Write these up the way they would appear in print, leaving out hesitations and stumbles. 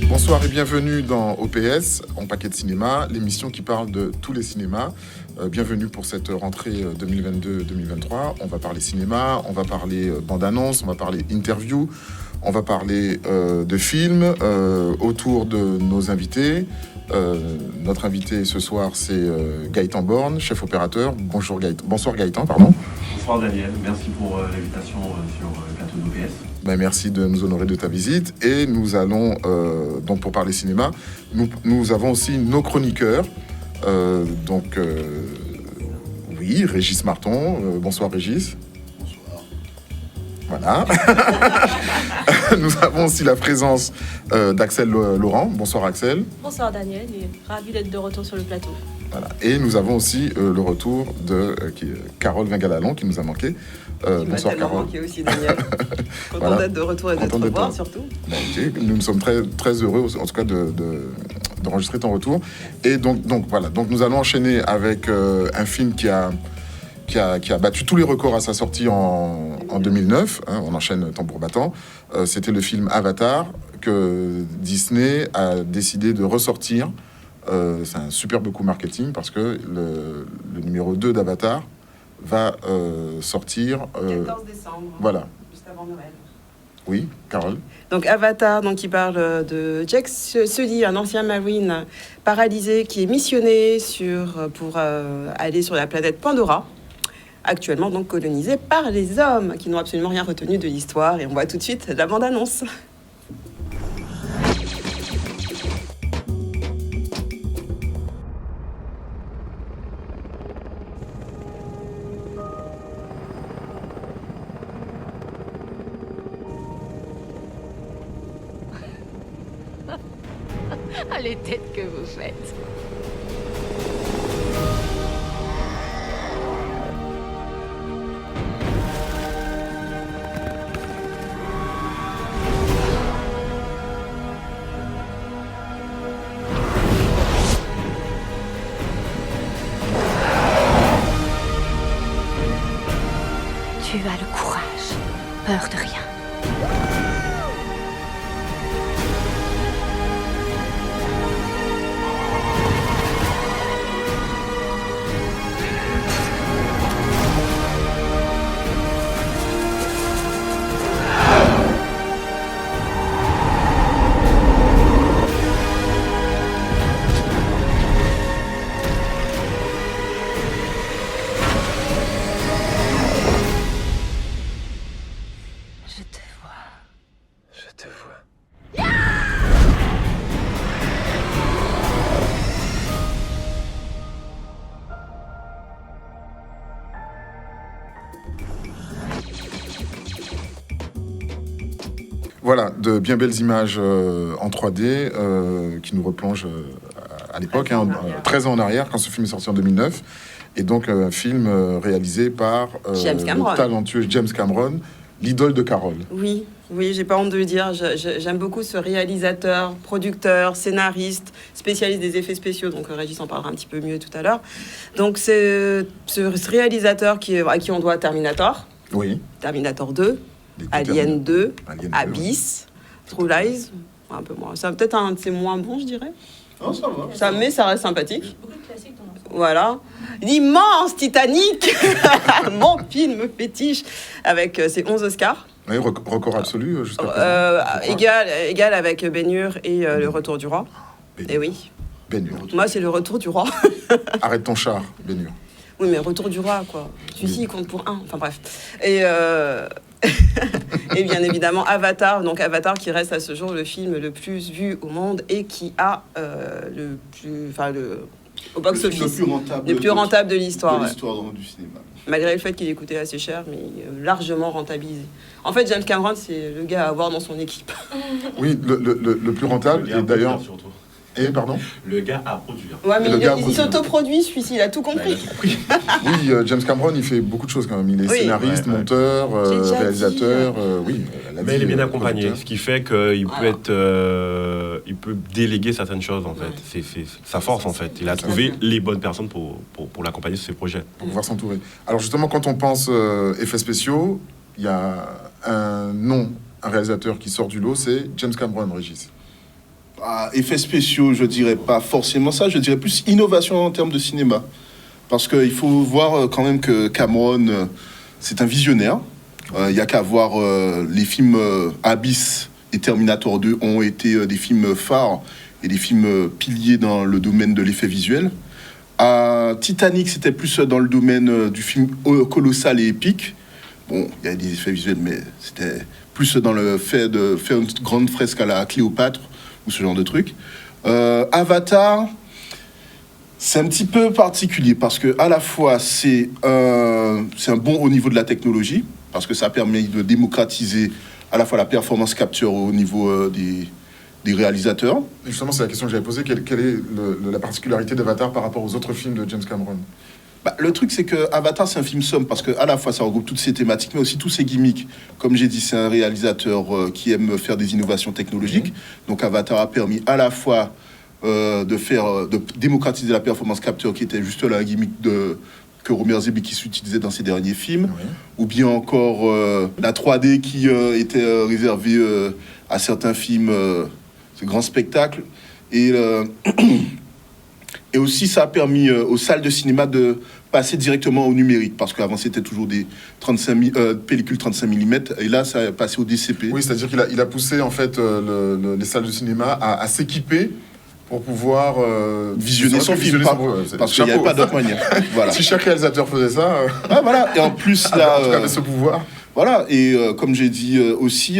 Bonsoir et bienvenue dans OPS, en paquet de cinéma, l'émission qui parle de tous les cinémas. Bienvenue pour cette rentrée 2022-2023. On va parler cinéma, on va parler bande-annonce, on va parler interview, on va parler de films autour de nos invités. Notre invité ce soir, c'est Gaëtan Borne, chef opérateur. Bonsoir Gaëtan, pardon. Bonsoir Daniel, merci pour l'invitation sur le plateau d'OPS. Merci de nous honorer de ta visite. Et nous allons, donc pour parler cinéma, nous avons aussi nos chroniqueurs. Oui, Régis Marton. Bonsoir Régis. Bonsoir. Voilà. Nous avons aussi la présence d'Axel Laurent. Bonsoir Axel. Bonsoir Daniel, et ravi d'être de retour sur le plateau. Voilà. Et nous avons aussi le retour de Carole Vingalalon qui nous a manqué. Bonsoir Carole. Manqué aussi Daniel. Content Voilà. d'être de retour et de te revoir surtout. Okay. Nous sommes très, très heureux en tout cas d'enregistrer ton retour. Et donc voilà, donc nous allons enchaîner avec un film qui a battu tous les records à sa sortie en 2009. On enchaîne tambour battant. C'était le film Avatar que Disney a décidé de ressortir. C'est un superbe coup marketing parce que le numéro 2 d'Avatar va sortir... 14 décembre, voilà. Juste avant Noël. Oui, Carole. Donc Avatar, qui parle de Jake Sully, un ancien marine paralysé qui est missionné pour aller sur la planète Pandora, actuellement donc colonisée par les hommes qui n'ont absolument rien retenu de l'histoire. Et on voit tout de suite la bande-annonce. Ah, les têtes que vous faites. Tu as le courage, peur de rien. Je te vois. Voilà, de bien belles images en 3D qui nous replongent à l'époque, 13 ans en arrière, quand ce film est sorti en 2009. Et donc un film réalisé par le talentueux James Cameron, l'idole de Carole. Oui, j'ai pas honte de le dire. J'aime beaucoup ce réalisateur, producteur, scénariste, spécialiste des effets spéciaux. Donc Régis en parlera un petit peu mieux tout à l'heure. Donc c'est ce réalisateur à qui on doit Terminator. Oui. Terminator 2, Alien 2, Abyss, True Lies, un peu moins. C'est peut-être un de ses moins bons, je dirais. Non, ça va. Mais ça reste sympathique. Beaucoup de classiques dans l'ensemble. Voilà. L'immense Titanic, mon film fétiche, avec ses 11 Oscars. Oui, record absolu jusqu'à présent. Égal avec Ben-Hur et Le Retour du Roi. Et oui. Ben-Hur. Moi, c'est Le Retour du Roi. Arrête ton char, Ben-Hur. Oui, mais Retour du Roi, quoi. Celui-ci, il compte pour un. Enfin, bref. Et bien évidemment, Avatar. Donc, Avatar qui reste à ce jour le film le plus vu au monde et qui a au box-office le plus rentable de l'histoire. De l'histoire du cinéma. malgré le fait qu'il est coûté assez cher, mais largement rentabilisé. En fait, James Cameron, c'est le gars à avoir dans son équipe. Oui, le plus rentable, et d'ailleurs... surtout. Et pardon. Le gars à produire. Ouais, mais Le gars à il produire. s'autoproduit, celui-ci, il a tout compris. Oui, James Cameron, il fait beaucoup de choses quand même. Il est Oui. scénariste, monteur, J'ai déjà réalisateur. Oui, Mais il est bien accompagné, producteur. ce qui fait qu'il peut Voilà. être, il peut déléguer certaines choses en fait. C'est sa force en fait. Il a trouvé les bonnes personnes pour l'accompagner sur ses projets. Pour pouvoir s'entourer. Alors justement, quand on pense effets spéciaux, il y a un réalisateur qui sort du lot, c'est James Cameron, Régis. Effets spéciaux, je dirais pas forcément ça, je dirais plus innovation en termes de cinéma. Parce qu'il faut voir quand même que Cameron, c'est un visionnaire. Il n'y a qu'à voir les films Abyss et Terminator 2 ont été des films phares et des films piliers dans le domaine de l'effet visuel. Titanic, c'était plus dans le domaine du film colossal et épique. Bon, il y a des effets visuels, mais c'était plus dans le fait de faire une grande fresque à la Cléopâtre ou ce genre de truc. Avatar, c'est un petit peu particulier parce que à la fois c'est un bon au niveau de la technologie parce que ça permet de démocratiser à la fois la performance capture au niveau des réalisateurs. Et justement, c'est la question que j'avais posée. Quelle est la particularité d'Avatar par rapport aux autres films de James Cameron? Le truc, c'est que Avatar, c'est un film somme parce que à la fois ça regroupe toutes ces thématiques, mais aussi tous ces gimmicks. Comme j'ai dit, c'est un réalisateur qui aime faire des innovations technologiques. Donc Avatar a permis à la fois de démocratiser la performance capture, qui était juste là un gimmick que Romer Zemeckis utilisait dans ses derniers films, Oui. ou bien encore la 3D qui était réservée à certains films, ce grand spectacle. Et aussi, ça a permis aux salles de cinéma de passer directement au numérique, parce qu'avant, c'était toujours des pellicules 35 mm, et là, ça a passé au DCP. Oui, c'est-à-dire qu'il a poussé en fait les salles de cinéma à s'équiper pour pouvoir Visionner son film, visionner parce qu'il n'y avait pas d'autre moyen. Voilà. Si chaque réalisateur faisait ça, Voilà. Et en plus, en là... tout cas, avait ce pouvoir. Voilà, et comme j'ai dit aussi,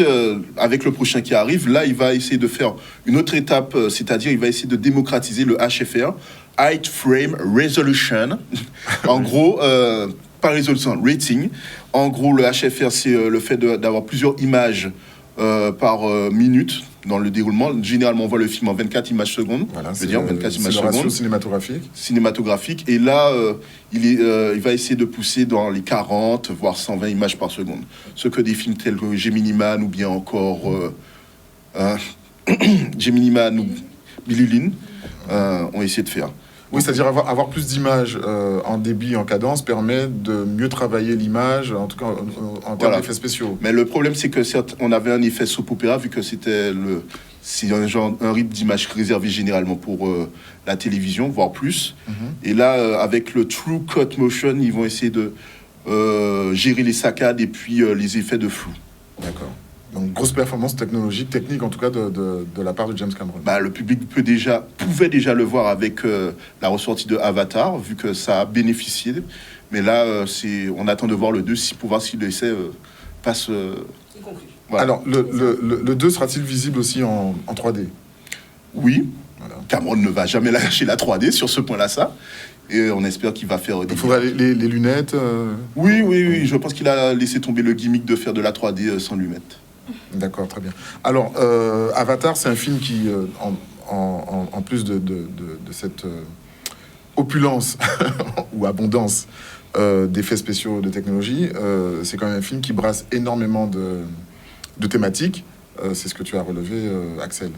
avec le prochain qui arrive, là, il va essayer de faire une autre étape, c'est-à-dire il va essayer de démocratiser le HFR, Height Frame Resolution. En gros, pas résolution, rating. En gros, le HFR, c'est le fait d'avoir plusieurs images par minute dans le déroulement. Généralement, on voit le film en 24 images secondes. Voilà, je veux dire, 24 images le ratio secondes. Cinématographique. Et là, il va essayer de pousser dans les 40, voire 120 images par seconde. Ce que des films tels que Gemini Man ou bien encore Gemini Man ou Billy Lynn ont essayé de faire. Oui, c'est-à-dire avoir plus d'images en débit, en cadence, permet de mieux travailler l'image, en tout cas en termes d'effets spéciaux. Mais le problème, c'est que certes, on avait un effet soap opéra, vu que c'est un rythme d'image réservé généralement pour la télévision, voire plus. Et là, avec le True Cut Motion, ils vont essayer de gérer les saccades et puis les effets de flou. D'accord. Donc, grosse performance technique en tout cas de la part de James Cameron. Le public pouvait déjà le voir avec la ressortie de Avatar, vu que ça a bénéficié. Mais là, on attend de voir le 2 pour voir si l'essai passe. Voilà. Alors, le 2 sera-t-il visible aussi en 3D? Oui. Voilà. Cameron ne va jamais lâcher la 3D sur ce point-là, ça. Et on espère qu'il va faire des... Il faudra les lunettes. Oui. Je pense qu'il a laissé tomber le gimmick de faire de la 3D sans lunettes. D'accord, très bien. Alors, Avatar, c'est un film qui, en plus de cette opulence ou abondance d'effets spéciaux, de technologie, c'est quand même un film qui brasse énormément de thématiques. C'est ce que tu as relevé, Axel.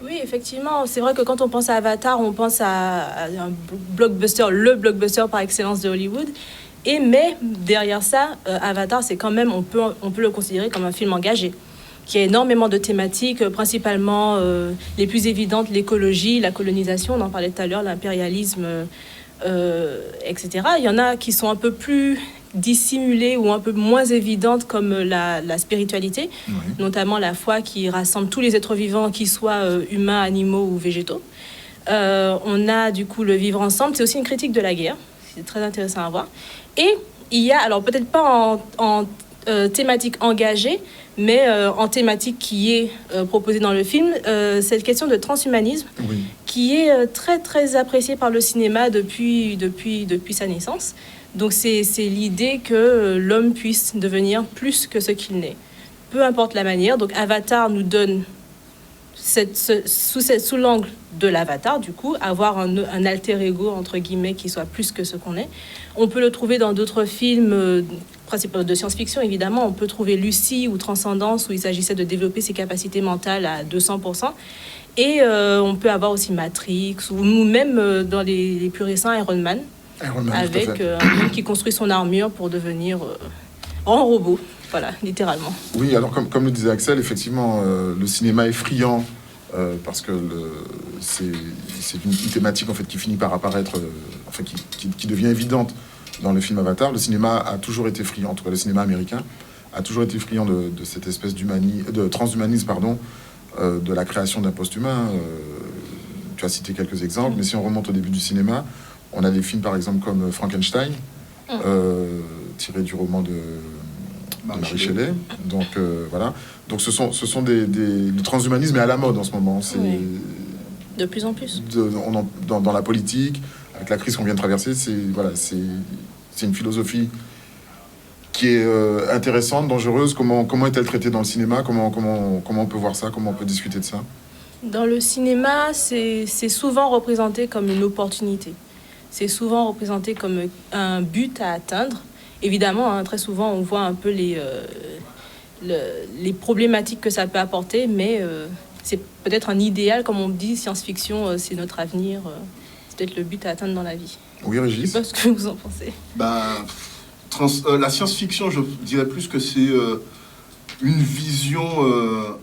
Oui, effectivement, c'est vrai que quand on pense à Avatar, on pense à un blockbuster, le blockbuster par excellence de Hollywood. Mais derrière ça, Avatar, c'est quand même, on peut le considérer comme un film engagé, qui a énormément de thématiques, principalement les plus évidentes, l'écologie, la colonisation, on en parlait tout à l'heure, l'impérialisme, etc. Il y en a qui sont un peu plus dissimulées ou un peu moins évidentes, comme la spiritualité, notamment la foi qui rassemble tous les êtres vivants, qu'ils soient humains, animaux ou végétaux. On a du coup le vivre ensemble, c'est aussi une critique de la guerre, c'est très intéressant à voir. Et il y a, alors peut-être pas en thématique engagée, mais en thématique qui est proposée dans le film, cette question de transhumanisme, qui est très très appréciée par le cinéma depuis sa naissance. Donc c'est l'idée que l'homme puisse devenir plus que ce qu'il n'est. Peu importe la manière. Donc Avatar nous donne, sous l'angle de l'avatar, du coup, avoir un alter ego, entre guillemets, qui soit plus que ce qu'on est. On peut le trouver dans d'autres films, principalement de science-fiction, évidemment. On peut trouver Lucie ou Transcendance, où il s'agissait de développer ses capacités mentales à 200%. Et on peut avoir aussi Matrix, ou même dans les plus récents, Iron Man, avec un homme qui construit son armure pour devenir en robot. Voilà, littéralement. Oui, alors comme le disait Axel, effectivement, le cinéma est friand parce que c'est une thématique en fait qui finit par apparaître, enfin qui devient évidente dans le film Avatar. Le cinéma a toujours été friand, en tout cas le cinéma américain a toujours été friand de cette espèce de transhumanisme, de la création d'un post-humain. Tu as cité quelques exemples, mais si on remonte au début du cinéma, on a des films par exemple comme Frankenstein, tiré du roman de Mary Shelley. Donc voilà. Donc ce sont le transhumanisme est à la mode en ce moment. C'est de plus en plus. Dans la politique, avec la crise qu'on vient de traverser, c'est une philosophie qui est intéressante, dangereuse. Comment est-elle traitée dans le cinéma? Comment on peut voir ça? Comment on peut discuter de ça? Dans le cinéma, c'est souvent représenté comme une opportunité. C'est souvent représenté comme un but à atteindre. Évidemment, très souvent, on voit un peu les problématiques que ça peut apporter, mais c'est peut-être un idéal, comme on dit, science-fiction, c'est notre avenir. C'est peut-être le but à atteindre dans la vie. Oui, Régis. Je sais pas ce que vous en pensez. La science-fiction, je dirais plus que c'est une vision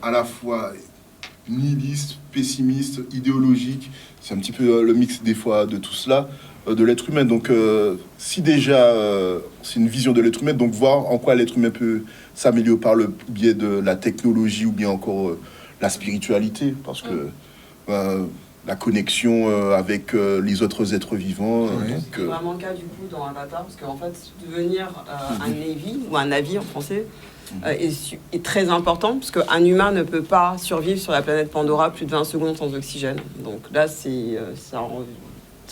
à la fois nihiliste, pessimiste, idéologique. C'est un petit peu le mix des fois de tout cela, de l'être humain. Donc, si déjà c'est une vision de l'être humain, donc voir en quoi l'être humain peut s'améliorer par le biais de la technologie ou bien encore la spiritualité, parce que la connexion avec les autres êtres vivants. C'est vraiment le cas du coup dans Avatar, parce qu'en fait, devenir un Navy, ou un navire en français, est très important, parce qu'un humain ne peut pas survivre sur la planète Pandora plus de 20 secondes sans oxygène. Donc là, ça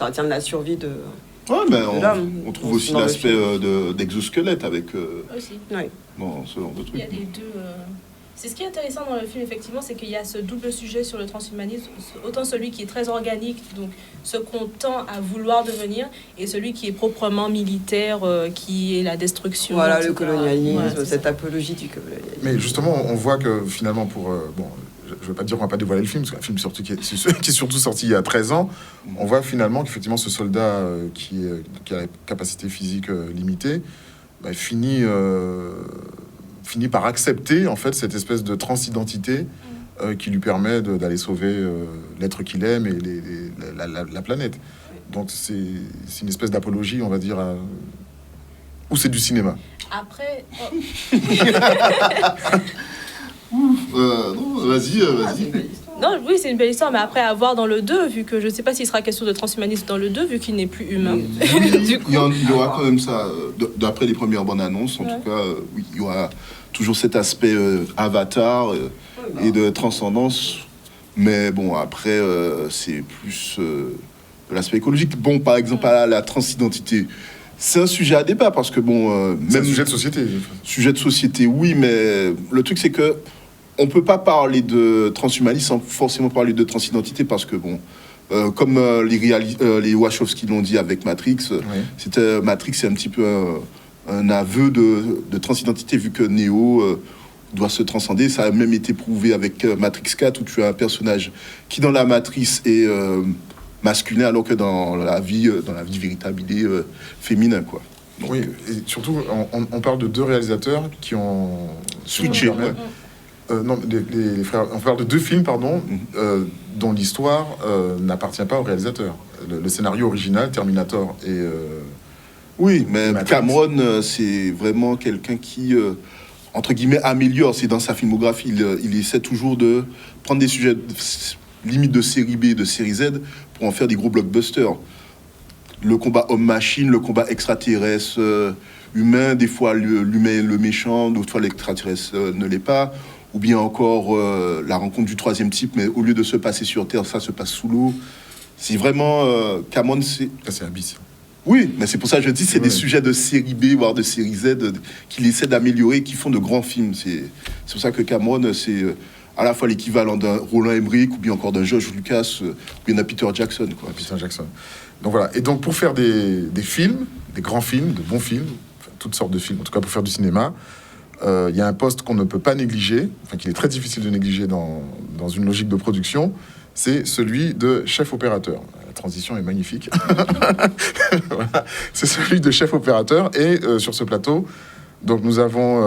retient de la survie de l'homme. On trouve aussi l'aspect d'exosquelette avec Aussi. dans ce genre de truc. Il y a les deux. C'est ce qui est intéressant dans le film, effectivement, c'est qu'il y a ce double sujet sur le transhumanisme, autant celui qui est très organique, donc ce qu'on tend à vouloir devenir, et celui qui est proprement militaire, qui est la destruction. Voilà, etc. le colonialisme, cette ça. apologie du colonialisme. Mais justement, on voit que finalement, je ne veux pas dire qu'on va pas dévoiler le film, parce qu'un film qui est surtout sorti il y a 13 ans, on voit finalement qu'effectivement ce soldat qui a la capacité physique limitée, finit par accepter en fait cette espèce de transidentité qui lui permet d'aller sauver l'être qu'il aime et la planète. Donc c'est une espèce d'apologie, on va dire, ou c'est du cinéma. Après, Vas-y. non, oui, c'est une belle histoire, mais après à voir dans le 2, vu que je ne sais pas s'il sera question de transhumanisme dans le 2, vu qu'il n'est plus humain. Du coup, Il y aura quand même ça, d'après les premières bonnes annonces, en tout cas, oui, il y aura toujours cet aspect avatar et de transcendance. Mais bon, après, c'est plus de l'aspect écologique. Bon, par exemple, la transidentité, c'est un sujet à débat parce que, C'est un sujet de société. Sujet de société, oui, mais le truc, c'est que on peut pas parler de transhumanisme sans forcément parler de transidentité parce que, comme les Wachowski l'ont dit avec Matrix, Matrix, c'est un petit peu un aveu de transidentité vu que Neo doit se transcender. Ça a même été prouvé avec Matrix 4 où tu as un personnage qui dans la matrice est masculin alors que dans la vie véritable il est féminin, quoi. Donc, oui, et surtout on parle de deux réalisateurs qui ont switché. Non, les frères, on parle de deux films, dont l'histoire n'appartient pas au réalisateur. Le scénario original, Terminator et oui, mais Matrix. Cameron, c'est vraiment quelqu'un qui, entre guillemets, améliore. C'est dans sa filmographie. Il essaie toujours de prendre des sujets limite de série B, de série Z, pour en faire des gros blockbusters. Le combat homme-machine, le combat extraterrestre humain, des fois l'humain est le méchant, d'autres fois l'extraterrestre ne l'est pas. Ou bien encore la rencontre du troisième type, mais au lieu de se passer sur Terre, ça se passe sous l'eau. C'est vraiment Cameron, c'est Abyss. Oui, mais c'est pour ça que je dis c'est des sujets de série B, voire de série Z, qu'il essaie d'améliorer, qui font de grands films. C'est pour ça que Cameron, c'est à la fois l'équivalent d'un Roland Emmerich, ou bien encore d'un George Lucas, ou bien d'un Peter Jackson. Quoi. Peter Jackson. Donc voilà. Et donc pour faire des films, des grands films, de bons films, enfin, toutes sortes de films, en tout cas pour faire du cinéma, il y a un poste qu'on ne peut pas négliger, enfin qu'il est très difficile de négliger dans une logique de production, c'est celui de chef opérateur. La transition est magnifique. Voilà. C'est celui de chef opérateur. Et sur ce plateau, donc nous avons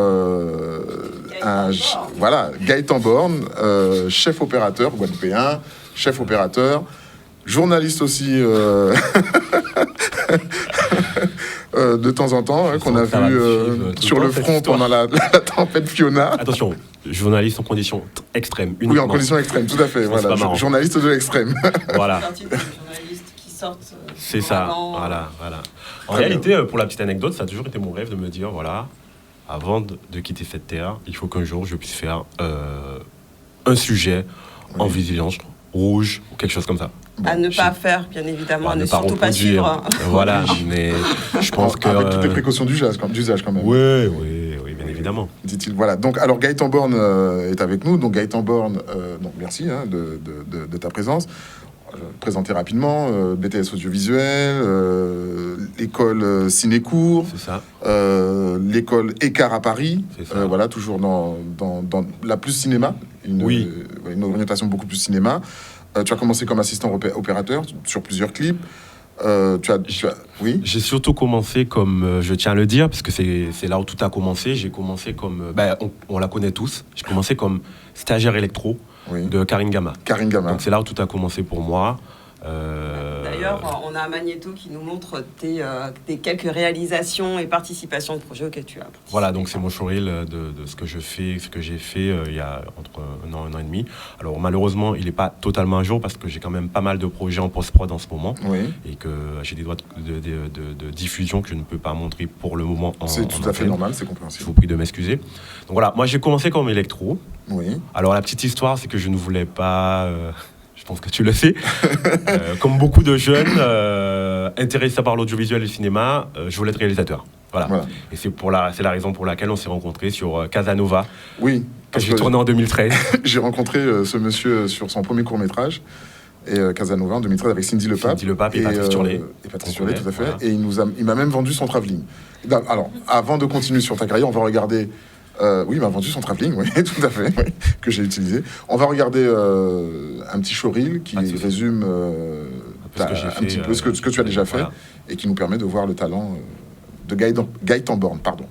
Gaëtan Borne, chef opérateur guadeloupéen, chef opérateur, journaliste aussi de temps en temps, qu'on a vu sur le front pendant la tempête Fiona. Attention, journaliste en conditions extrêmes. Oui, en conditions extrêmes, tout à fait. Voilà, journaliste de l'extrême. Voilà. Journalistes qui sortent. C'est ça. Voilà. En réalité, pour la petite anecdote, ça a toujours été mon rêve de me dire, voilà, avant de quitter cette terre, il faut qu'un jour je puisse faire un sujet en vigilance rouge ou quelque chose comme ça. À ne pas faire, bien évidemment, à ne surtout pas suivre. Voilà, mais je pense que... Avec toutes les précautions d'usage quand même. Oui, bien évidemment. Dit-il. Voilà, donc alors Gaëtan Borne est avec nous. Donc Gaëtan Borne, donc merci de ta présence. Présenter rapidement, BTS audiovisuel, l'école Cinécourt, c'est ça. L'école Écart à Paris, voilà, toujours dans la plus cinéma, une orientation beaucoup plus cinéma. Tu as commencé comme assistant opérateur sur plusieurs clips. Oui. J'ai surtout commencé comme, je tiens à le dire, parce que c'est là où tout a commencé. J'ai commencé comme, on la connaît tous. J'ai commencé comme stagiaire électro de Karine Gama. Donc c'est là où tout a commencé pour moi. D'ailleurs, on a un magnéto qui nous montre tes quelques réalisations et participations de projets auxquels tu as participé. Voilà, donc c'est mon showreel de ce que je fais, ce que j'ai fait il y a entre un an et demi. Alors malheureusement, il n'est pas totalement à jour parce que j'ai quand même pas mal de projets en post-prod en ce moment et que j'ai des droits de diffusion que je ne peux pas montrer pour le moment. C'est tout à fait normal, c'est compréhensible. Je vous prie de m'excuser. Donc voilà, moi j'ai commencé comme électro. Oui. Alors la petite histoire, c'est que je ne voulais pas... Je pense que tu le sais. Comme beaucoup de jeunes intéressés par l'audiovisuel et le cinéma, je voulais être réalisateur. Voilà. Et c'est la raison pour laquelle on s'est rencontrés sur Casanova. Oui. Que j'ai tourné en 2013. J'ai rencontré ce monsieur sur son premier court-métrage. Et Casanova en 2013 avec Cindy Lepape et Patrice Turlet. Et Patrice Turlet, tout à fait. Voilà. Et il m'a même vendu son travelling. Alors, avant de continuer sur ta carrière, on va regarder... oui, il m'a vendu son travelling, oui, tout à fait, que j'ai utilisé. On va regarder un petit showreel qui résume un petit peu ce que tu as déjà fait et qui nous permet de voir le talent de Gaëtan Borne, pardon.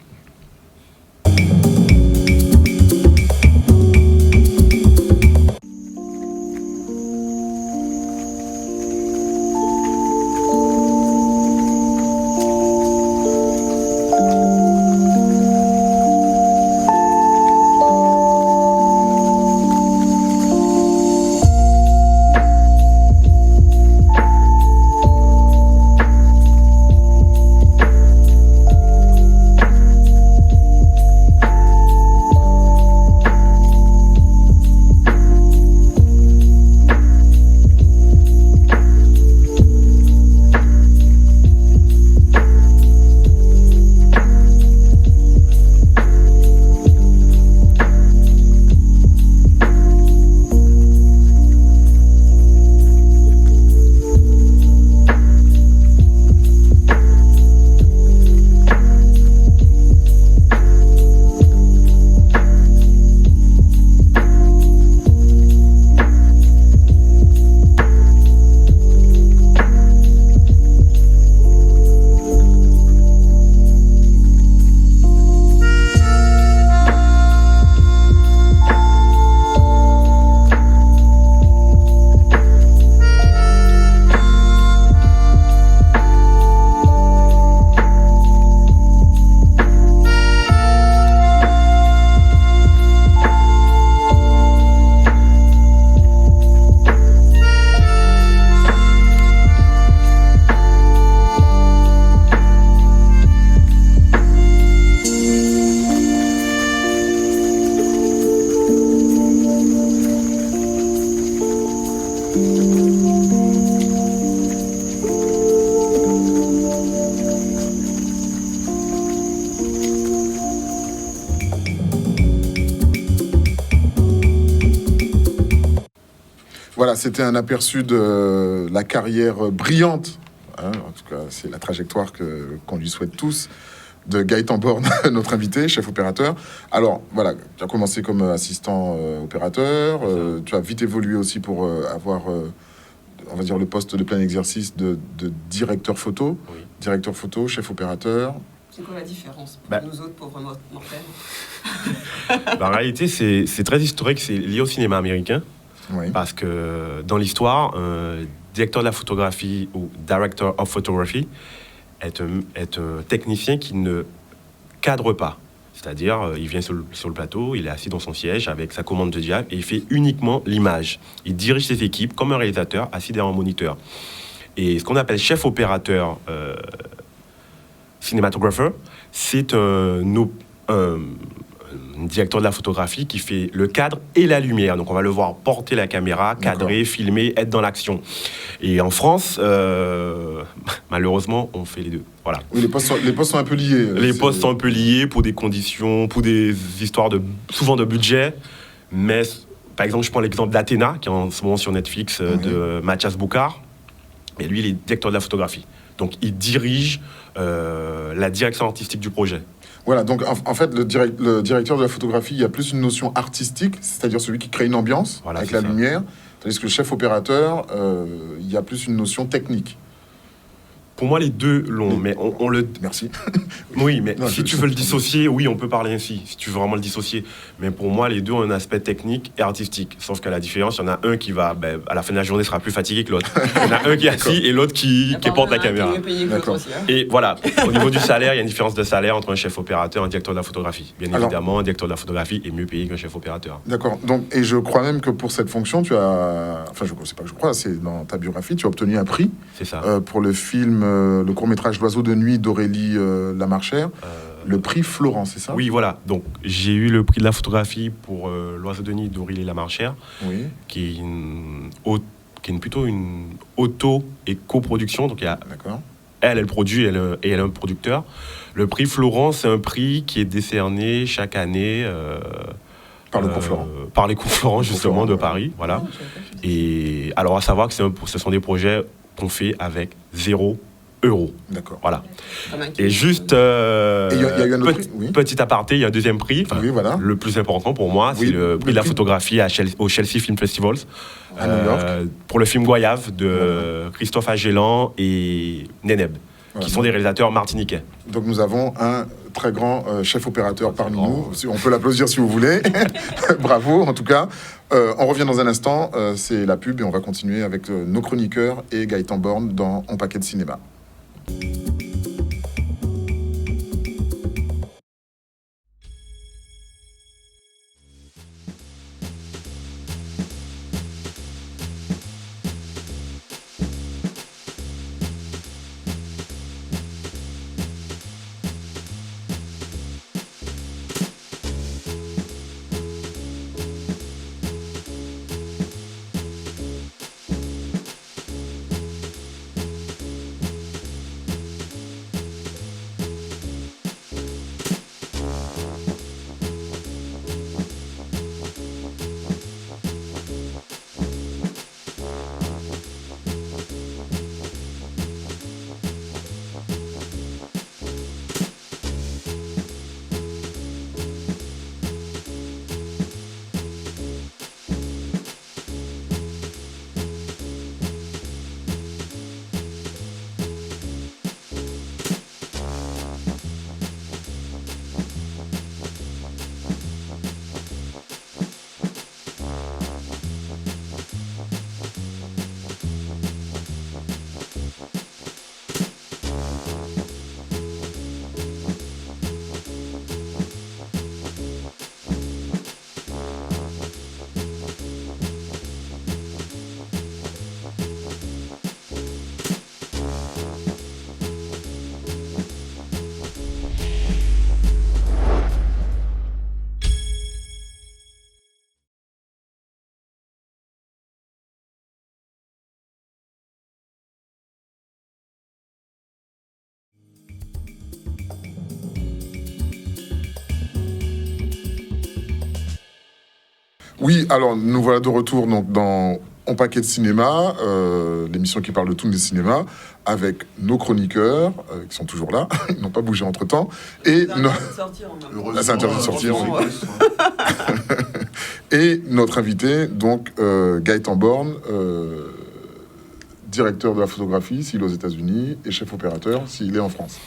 Voilà, c'était un aperçu de la carrière brillante, hein, en tout cas c'est la trajectoire qu'on lui souhaite tous, de Gaëtan Born, notre invité, chef opérateur. Alors voilà, tu as commencé comme assistant opérateur, tu as vite évolué aussi pour avoir, on va dire, le poste de plein exercice de directeur photo, Oui. directeur photo, chef opérateur. C'est quoi la différence pour Bah. nous autres pauvres mortels? En réalité, c'est très historique, c'est lié au cinéma américain. Oui. Parce que dans l'histoire, un directeur de la photographie ou director of photography est un technicien qui ne cadre pas. C'est-à-dire, il vient sur le plateau, il est assis dans son siège avec sa commande de diable et il fait uniquement l'image. Il dirige ses équipes comme un réalisateur assis derrière un moniteur. Et ce qu'on appelle chef opérateur cinématographer, c'est un directeur de la photographie qui fait le cadre et la lumière. Donc on va le voir porter la caméra, cadrer, filmer, être dans l'action. Et en France, malheureusement, on fait les deux. Voilà. Oui, les postes sont un peu liés. Les postes sont un peu liés pour des conditions, pour des histoires souvent de budget. Mais par exemple, je prends l'exemple d'Athéna, qui est en ce moment sur Netflix, de Mathias Boucard. Et lui, il est directeur de la photographie. Donc il dirige la direction artistique du projet. Voilà, donc en fait, le directeur de la photographie, il y a plus une notion artistique, c'est-à-dire celui qui crée une ambiance avec la lumière, tandis que le chef opérateur, il y a plus une notion technique. Pour moi, les deux l'ont, mais on le... Merci. Oui, mais Non, si tu veux le dissocier, oui, on peut parler ainsi, si tu veux vraiment le dissocier. Mais pour moi, les deux ont un aspect technique et artistique. Sauf qu'à la différence, il y en a un qui va, à la fin de la journée, sera plus fatigué que l'autre. Il y en a un qui est assis et l'autre qui porte la caméra. Et voilà, au niveau du salaire, il y a une différence de salaire entre un chef opérateur et un directeur de la photographie. Bien évidemment, un directeur de la photographie est mieux payé qu'un chef opérateur. D'accord. Donc, et je crois même que pour cette fonction, tu as... Enfin, c'est pas que je crois, c'est dans ta biographie, tu as obtenu un prix. C'est ça. Pour le film, le court-métrage L'Oiseau de nuit d'Aurélie Lamarchère. Le prix Florent, c'est ça? Oui, voilà. Donc, j'ai eu le prix de la photographie pour L'Oiseau de nuit d'Aurélie Lamarchère, Oui. qui est plutôt une auto- et coproduction. Donc, il y a D'accord. elle produit et elle est un producteur. Le prix Florent, c'est un prix qui est décerné chaque année Par le cours Florent. Par les cours Florent, justement, de Florent, Paris. Voilà. Et alors, à savoir que ce sont des projets qu'on fait avec 0 €. D'accord. Voilà. Et juste, il y a eu un autre prix, oui. petit aparté, il y a un deuxième prix. Oui, voilà. Le plus important pour moi, Oui, c'est le prix de la photographie au Chelsea Film Festivals. À New York. Pour le film Goyave de Christophe Agelan et Neneb, qui sont des réalisateurs martiniquais. Donc nous avons un très grand chef opérateur parmi nous. On peut l'applaudir si vous voulez. Bravo, en tout cas. On revient dans un instant. C'est la pub et on va continuer avec nos chroniqueurs et Gaëtan Born dans En Paquet de Cinéma. Oui, alors nous voilà de retour donc, dans On Paquet de cinéma, l'émission qui parle de tout des cinémas, avec nos chroniqueurs, qui sont toujours là, ils n'ont pas bougé entre-temps, et c'est interdit de sortir, oui. Et notre invité, donc Gaëtan Borne, directeur de la photographie s'il est aux États-Unis et chef opérateur s'il est en France.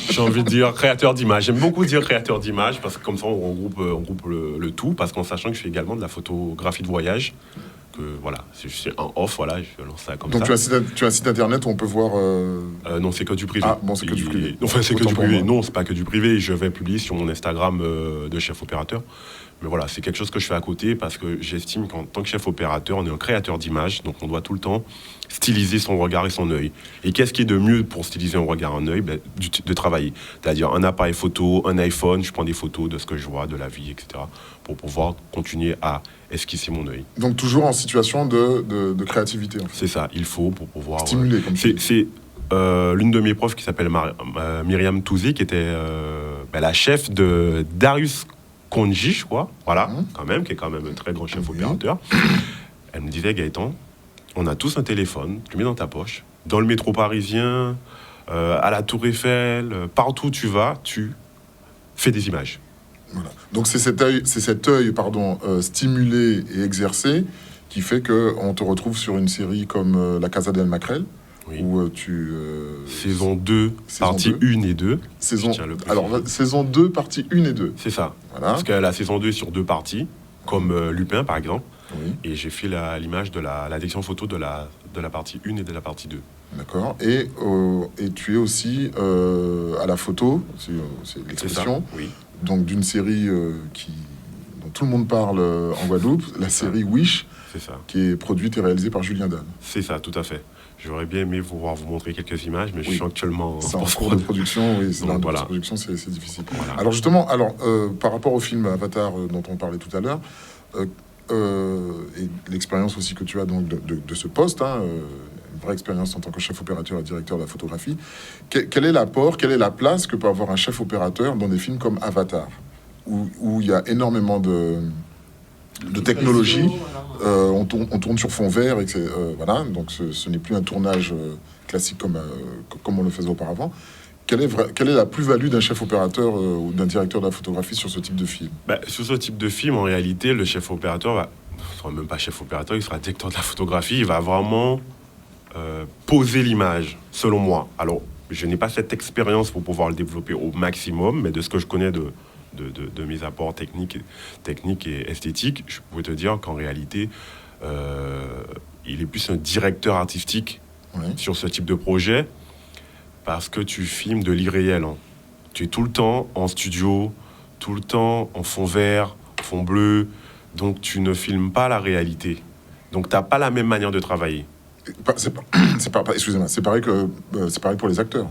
J'ai envie de dire créateur d'images. J'aime beaucoup dire créateur d'images parce que comme ça on regroupe le tout, parce qu'en sachant que je fais également de la photographie de voyage, que voilà, c'est un off, voilà, je lance ça comme donc ça. Donc tu as un site internet où on peut voir... Non, c'est que du privé. Ah bon, c'est que du privé. Enfin, c'est que du privé. Non, c'est pas que du privé. Je vais publier sur mon Instagram de chef opérateur. Mais voilà, c'est quelque chose que je fais à côté parce que j'estime qu'en tant que chef opérateur, on est un créateur d'images, donc on doit tout le temps styliser son regard et son œil. Et qu'est-ce qui est de mieux pour styliser un regard et un œil? De travailler. C'est-à-dire un appareil photo, un iPhone, je prends des photos de ce que je vois, de la vie, etc. pour pouvoir continuer à esquisser mon œil. Donc toujours en situation de créativité. En fait. C'est ça, il faut pour pouvoir... Stimuler, comme tu dis. C'est l'une de mes profs qui s'appelle Myriam Touzi, qui était la chef de Darius Konji, je crois, voilà, quand même, qui est quand même un très grand chef opérateur. Elle me disait, Gaëtan, on a tous un téléphone, tu le mets dans ta poche, dans le métro parisien, à la Tour Eiffel, partout où tu vas, tu fais des images. Voilà. Donc c'est cet œil stimulé et exercé qui fait qu'on te retrouve sur une série comme La Casa del Macrel, oui. Où tu... saison 2, partie 1 et 2. Saison 2, partie 1 et 2. C'est ça. Voilà. Parce que la saison 2 est sur 2 parties, comme Lupin, par exemple. Oui. Et j'ai fait l'image de la direction photo de la partie 1 et de la partie 2. D'accord. Et tu es aussi à la photo, c'est l'expression, oui. Donc d'une série dont tout le monde parle en Guadeloupe, la série Wish, qui est produite et réalisée par Julien Dan. C'est ça, tout à fait. J'aurais bien aimé vous montrer quelques images, mais je suis actuellement en cours de production. Oui, c'est voilà. production, c'est difficile. Voilà. Alors justement, par rapport au film Avatar dont on parlait tout à l'heure, et l'expérience aussi que tu as donc de ce poste, une vraie expérience en tant que chef opérateur et directeur de la photographie, quel est l'apport, quelle est la place que peut avoir un chef opérateur dans des films comme Avatar, où il y a énormément de technologie, on tourne sur fond vert, et voilà, donc ce n'est plus un tournage classique comme on le faisait auparavant. Quelle est la plus-value d'un chef opérateur ou d'un directeur de la photographie sur ce type de film? Sur ce type de film, en réalité, le chef opérateur ne sera même pas chef opérateur, il sera directeur de la photographie, il va vraiment poser l'image, selon moi. Alors, je n'ai pas cette expérience pour pouvoir le développer au maximum, mais de ce que je connais de mes apports techniques et esthétiques, je pourrais te dire qu'en réalité, il est plus un directeur artistique sur ce type de projet, parce que tu filmes de l'irréel. Tu es tout le temps en studio, tout le temps en fond vert, fond bleu, donc tu ne filmes pas la réalité. Donc tu n'as pas la même manière de travailler. Excusez-moi, c'est pareil pour les acteurs.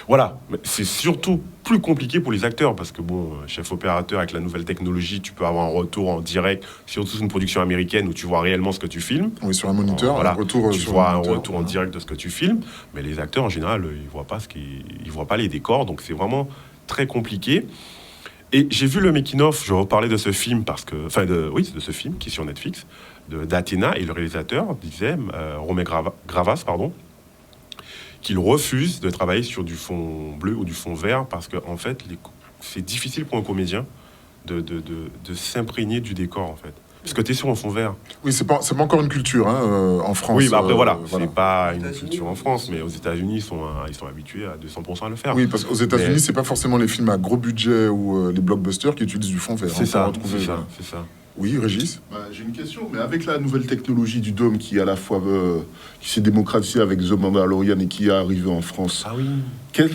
Voilà, mais c'est surtout plus compliqué pour les acteurs parce que chef opérateur avec la nouvelle technologie, tu peux avoir un retour en direct, surtout sur une production américaine où tu vois réellement ce que tu filmes. Oui, sur un moniteur, tu vois un retour en direct de ce que tu filmes, mais les acteurs en général, ils voient pas les décors, donc c'est vraiment très compliqué. Et j'ai vu le making-of, je reparlais de ce film de ce film qui est sur Netflix, d'Athéna, et le réalisateur disait, Romain Gravas, qu'il refuse de travailler sur du fond bleu ou du fond vert parce que en fait, c'est difficile pour un comédien de s'imprégner du décor en fait. Parce que tu es sur un fond vert. Oui, c'est pas encore une culture en France. Oui, après voilà, c'est pas une culture en France, mais aux États-Unis, ils sont habitués à 200% à le faire. Oui, parce qu'aux États-Unis, c'est pas forcément les films à gros budget ou les blockbusters qui utilisent du fond vert. C'est ça. Oui, Régis. J'ai une question, mais avec la nouvelle technologie du dôme qui à la fois qui s'est démocratisée avec The Mandalorian et qui est arrivé en France, quelle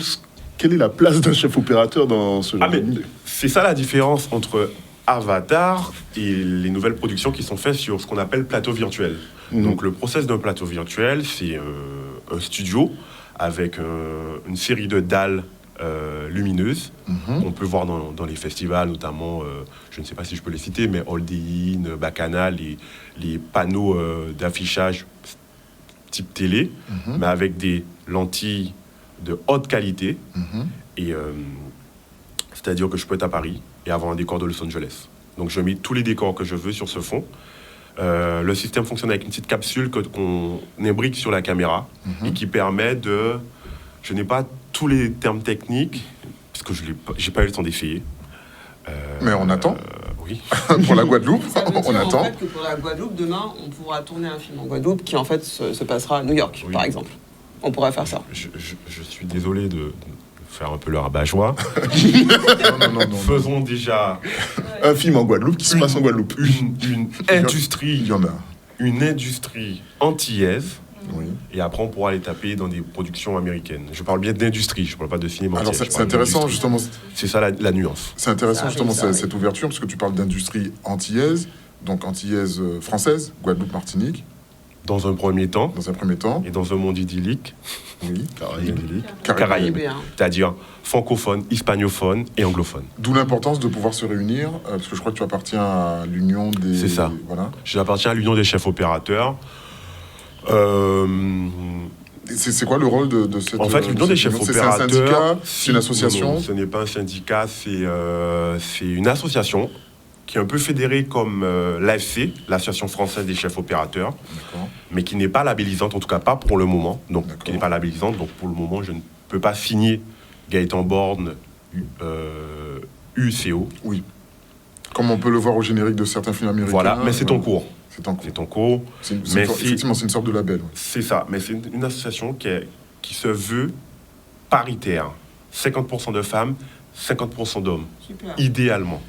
est la place d'un chef opérateur dans ce genre de... C'est ça la différence entre Avatar et les nouvelles productions qui sont faites sur ce qu'on appelle plateau virtuel. Donc le process d'un plateau virtuel, c'est un studio avec une série de dalles lumineuses. On peut voir dans les festivals, notamment, je ne sais pas si je peux les citer, mais Oldie In, Bacana, les panneaux d'affichage type télé, mais avec des lentilles de haute qualité. Et c'est-à-dire que je peux être à Paris et avoir un décor de Los Angeles. Donc je mets tous les décors que je veux sur ce fond. Le système fonctionne avec une petite capsule qu'on imbrique sur la caméra et qui permet de... Je n'ai pas tous les termes techniques, parce que je n'ai pas eu le temps d'essayer. Mais on attend. Oui. Pour la Guadeloupe, on attend. En fait, que pour la Guadeloupe, demain, on pourra tourner un film en Guadeloupe qui, en fait, se passera à New York, par exemple. On pourrait faire ça. Je suis désolé de faire un peu le rabat-joie. Non. Faisons déjà Un film en Guadeloupe qui se passe en Guadeloupe. une industrie. Il y en a. Une industrie antillaise. Oui. Et après, on pourra aller taper dans des productions américaines. Je parle bien d'industrie, je ne parle pas de cinéma. Alors, c'est intéressant, justement. C'est ça la nuance. C'est intéressant, justement, cette ouverture, parce que tu parles d'industrie antillaise, donc antillaise française, Guadeloupe, Martinique. Dans un premier temps. Et dans un monde idyllique. Oui. Caraïbes. C'est-à-dire francophone, hispanophone et anglophone. D'où l'importance de pouvoir se réunir, parce que je crois que tu appartiens à l'union des... C'est ça. Voilà. J'appartiens à l'union des chefs opérateurs. C'est quoi le rôle de cette... En fait, l'union des chefs opérateurs... C'est un syndicat, c'est une association. Non, ce n'est pas un syndicat, c'est une association qui est un peu fédérée comme l'AFC, l'Association française des chefs opérateurs, mais qui n'est pas labellisante, en tout cas pas pour le moment. Donc, qui n'est pas labellisante, donc pour le moment, je ne peux pas signer Gaëtan Borne UCO. Oui. Comme on peut le voir au générique de certains films américains. Voilà, mais c'est en cours. C'est en cours. Effectivement, c'est une sorte de label. C'est ça, mais c'est une association qui se veut paritaire. 50% de femmes, 50% d'hommes, idéalement.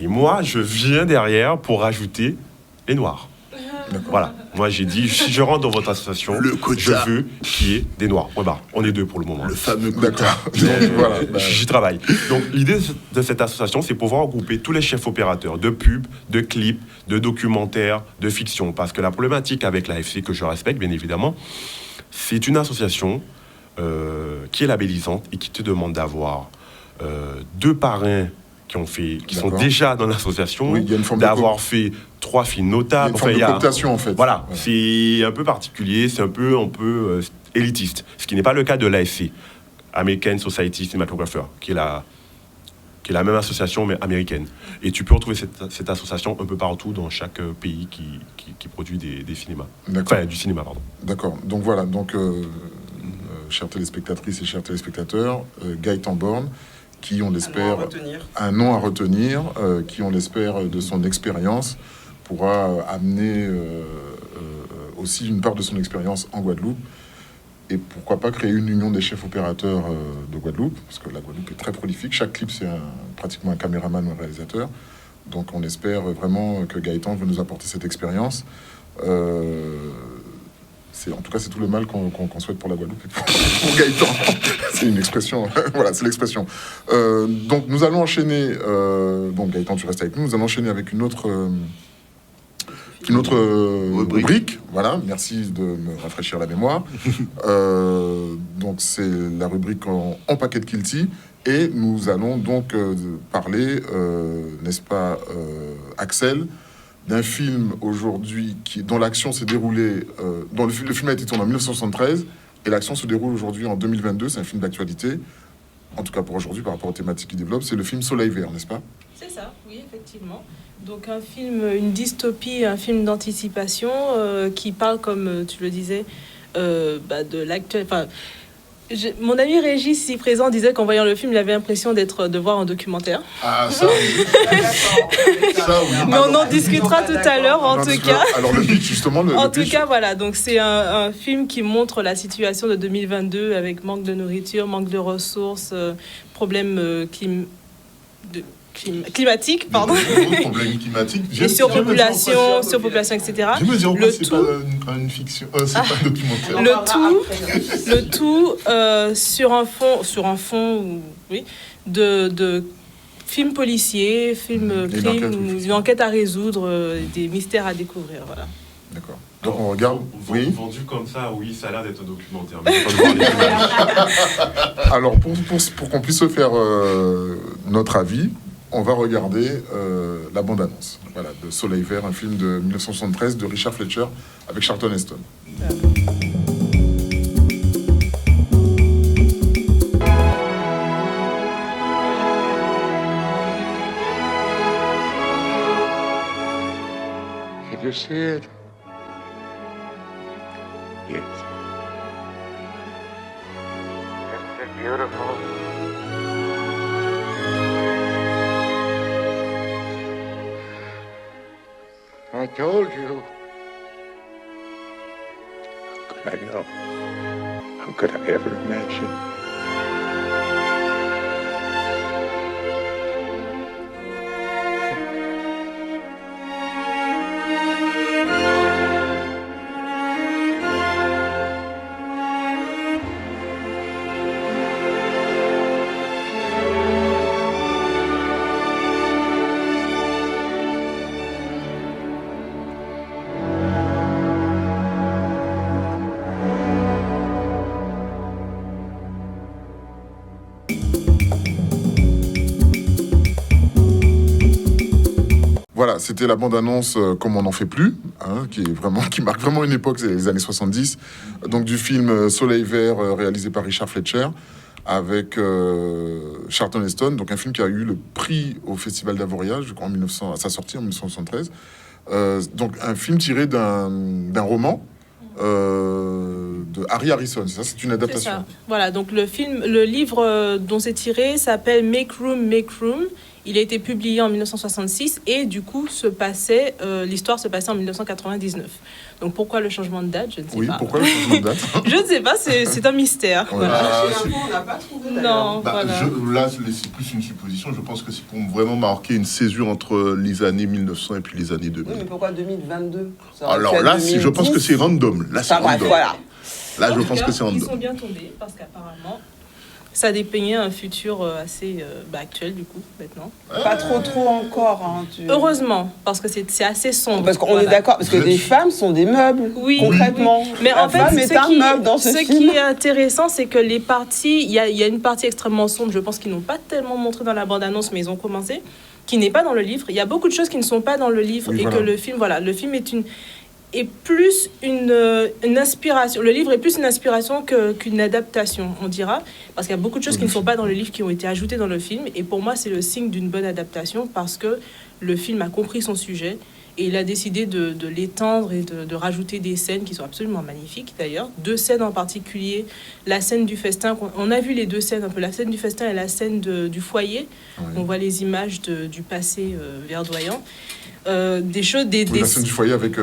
Et moi, je viens derrière pour rajouter les Noirs. Voilà. Moi, j'ai dit, si je rentre dans votre association, je veux qu'il y ait des Noirs. Ouais, on est deux pour le moment. Le fameux quota. Voilà, j'y travaille. Donc, l'idée de cette association, c'est pouvoir regrouper tous les chefs opérateurs de pubs, de clips, de documentaires, de fiction. Parce que la problématique avec l'AFC, que je respecte, bien évidemment, c'est une association qui est labellisante et qui te demande d'avoir 2 parrains qui sont déjà dans l'association, d'avoir fait 3 films notables. Il y a une forme de cooptation, en fait. Voilà, c'est un peu particulier, c'est un peu élitiste. Ce qui n'est pas le cas de l'ASC, American Society Cinematographer, qui est la même association, mais américaine. Et tu peux retrouver cette association un peu partout dans chaque pays qui produit des cinémas. Enfin, du cinéma, pardon. D'accord. Donc voilà, chères téléspectatrices et chers téléspectateurs, Gaëtan Borne, qui, on l'espère, un nom à retenir, qui, on l'espère, de son expérience, pourra amener aussi une part de son expérience en Guadeloupe. Et pourquoi pas créer une union des chefs opérateurs de Guadeloupe, parce que la Guadeloupe est très prolifique. Chaque clip, c'est pratiquement un caméraman ou un réalisateur. Donc on espère vraiment que Gaëtan veut nous apporter cette expérience. En tout cas, c'est tout le mal qu'on souhaite pour la Guadeloupe et pour Gaëtan. C'est une expression. Voilà, c'est l'expression. Donc, nous allons enchaîner. Donc, Gaëtan, tu restes avec nous. Nous allons enchaîner avec une autre rubrique. Voilà, merci de me rafraîchir la mémoire. Donc, c'est la rubrique en paquet de Kilty. Et nous allons donc parler, n'est-ce pas, Axel, d'un film aujourd'hui dont l'action s'est déroulée, dont le film a été tourné en 1973 et l'action se déroule aujourd'hui en 2022. C'est un film d'actualité, en tout cas pour aujourd'hui par rapport aux thématiques qu'il développe. C'est le film Soleil Vert, n'est-ce pas? C'est ça, oui, effectivement. Donc un film, une dystopie, un film d'anticipation qui parle, comme tu le disais, de l'actuel. Mon ami Régis, ici présent, disait qu'en voyant le film, il avait l'impression de voir un documentaire. Ah, ça oui. Ça, oui. Mais on en discutera tout à l'heure, en tout cas. Alors le pitch, justement. En tout cas, voilà. Donc c'est un film qui montre la situation de 2022 avec manque de nourriture, manque de ressources, problèmes climatiques, pardon. Problème climatique. Et surpopulation, etc. Je me dis, c'est tout, pas une fiction, c'est pas un documentaire. Le tout sur un fond, oui, de films policiers, films crimes, une enquête à résoudre, des mystères à découvrir, voilà. D'accord. Donc on regarde. Oui. Vendu comme ça, oui, ça a l'air d'être un documentaire. Mais faut pas le voir. Alors pour qu'on puisse se faire notre avis, on va regarder la bande-annonce, voilà, de Soleil Vert, un film de 1973 de Richard Fletcher avec Charlton Heston. Did you see it? Yes. Isn't it beautiful? I told you. How could I know? How could I ever imagine? Voilà, c'était la bande-annonce Comme on n'en fait plus, hein, qui marque vraiment une époque, c'est les années 70. Donc du film Soleil Vert, réalisé par Richard Fletcher, avec Charlton Heston, donc un film qui a eu le prix au Festival d'Avoria, je crois, à sa sortie en 1973. Donc un film tiré d'un roman de Harry Harrison, c'est ça, c'est une adaptation. C'est ça. Voilà, donc le livre dont c'est tiré s'appelle Make Room, Make Room. Il a été publié en 1966 et du coup, l'histoire se passait en 1999. Donc pourquoi le changement de date? Je ne sais pas. Oui, pourquoi le changement de date? Je ne sais pas, c'est un mystère. Ouais. Voilà. On n'a pas trouvé. Non, Bah, voilà. là, c'est plus une supposition. Je pense que c'est pour vraiment marquer une césure entre les années 1900 et puis les années 2000. Oui, mais pourquoi 2022? Ça aurait Alors pu être là, 2010. je pense que c'est random. Là, c'est Enfin bref, random. voilà. Là, En je tout pense cas, que c'est ils random. sont bien tombés parce qu'apparemment, ça dépeignait un futur assez actuel du coup maintenant. Pas trop encore. Hein, Heureusement, parce que c'est assez sombre. Parce qu'on Voilà. est d'accord, parce que les femmes sont des meubles, Oui. concrètement. Mais La en fait, femme est un meuble dans ce ce film. qui est intéressant, c'est que les parties, il y a une partie extrêmement sombre, je pense qu'ils n'ont pas tellement montré dans la bande-annonce, mais ils ont commencé, qui n'est pas dans le livre. Il y a beaucoup de choses qui ne sont pas dans le livre Oui, et voilà. que le film est plus une inspiration. Le livre est plus une inspiration qu'une adaptation, on dira, parce qu'il y a beaucoup de choses qui ne sont pas dans le livre qui ont été ajoutées dans le film. Et pour moi, c'est le signe d'une bonne adaptation parce que le film a compris son sujet et il a décidé de l'étendre et de rajouter des scènes qui sont absolument magnifiques d'ailleurs. 2 scènes en particulier, la scène du festin, on a vu les 2 scènes un peu, la scène du festin et la scène du foyer. Oui. On voit les images du passé verdoyant. Des choses, Oui, la scène du foyer avec